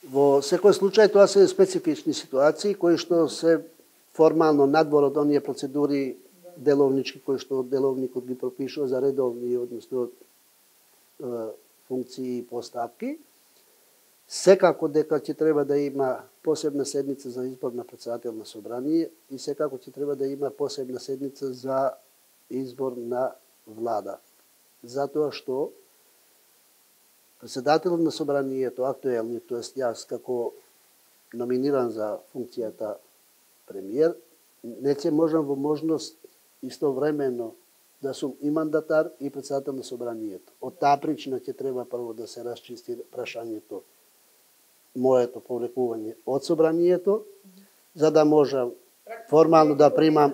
Во секој случај тоа се специфични ситуации кои што се формално надвор од оние процедури деловнички кои што деловникот ги пропишува за редовни, односно функции и поставки. Секако дека ќе треба да има посебна седница за избор на претседател на собрание и секако ќе треба да има посебна седница за избор на влада. Затоа што претседателот на собранието, актуелниот, тоест јас како номиниран за функцијата премиер, не ќе можам во можност истовремено да сум и мандатар и претседател на собранието. Од таа причина ќе треба прво да се расчисти прашањето моето повлекување од собранието, за да можам формално да примам,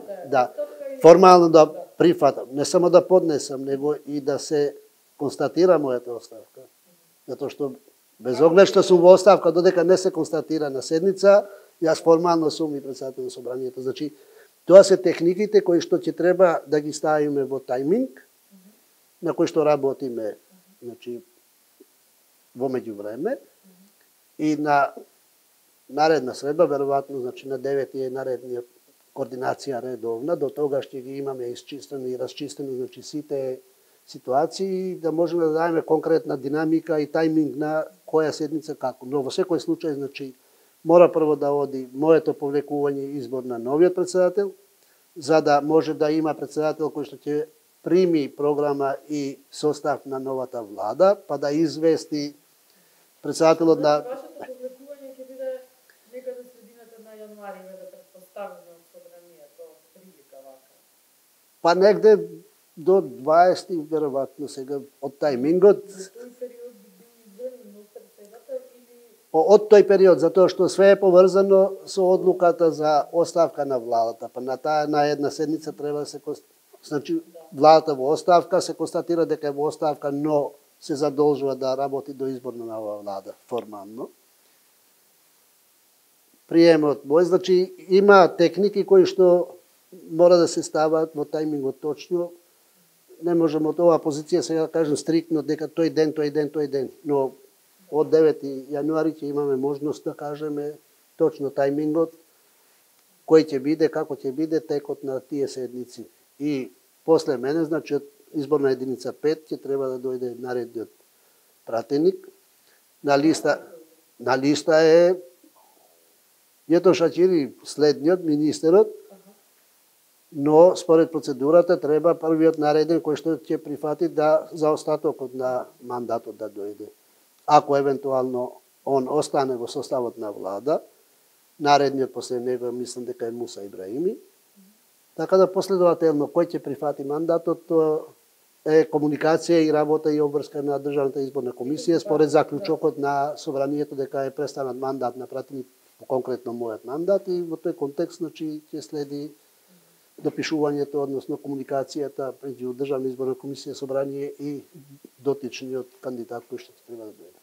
формално да прифатам, не само да поднесам, него и да се констатира мојата оставка. Затоа што без оглед што сум во оставка, додека не се констатира на седница, јас формално сум и претседател на собранието. Значи, тоа се техниките кои што ќе треба да ги ставиме во тајминг, на кои што работиме, значи, во меѓувреме, и на наредна средба, веројатно, значи на 9 е наредниот координација редовна, до тогаш ќе ги имаме исчистено и расчистено, значи сите ситуации, да можеме да дадеме конкретна динамика и тајминг на која седница како. Но во секој случај, значи, мора прво да оди моето повлекување и избор на новиот претседател, за да може да има претседател кој што ќе прими програма и состав на новата влада, па да извести претседателот на... Вашето повлекување ќе биде некаде средината на јануари, да претпоставиме од собранието, прилика вака. Па негде до 20, веројатно сега, од тајмингот. Тој период би бил избран нов претседател или... Од тој период, затоа што све е поврзано со одлуката за оставка на владата. Па на таа на една седница треба да се... Значи, владата во оставка се констатира дека е во оставка, но се задолжува да работи до избор на нова влада, формално. Приемот мој, значи, има техники кои што мора да се стават во тајмингот точно. Не можеме од оваа позиција сега да кажем стриктно дека тој ден, но од 9 јануари ќе имаме можност да кажеме точно тајмингот, кој ќе биде, како ќе биде текот на тие седници. И после мене, значи, од изборна единица 5 ќе треба да дојде наредниот пратеник. На листа е Јето Шачири, следниот, министерот, но според процедурата треба првиот нареден кој што ќе прифати да за остатокот на мандатот да дојде. Ако евентуално он остане во составот на влада, наредниот после него мислам дека е Муса Ибраими. Така да последователно кој ќе прифати мандатот е комуникација и работа и обврска на Државната изборна комисија според заклучокот на собранието дека е престанат мандат на пратеник, конкретно мојот мандат, и во тој контекст значи ќе следи допишувањето, односно комуникацијата меѓу Државна изборна комисија, собрание и дотичниот кандидат кој што треба да дојде.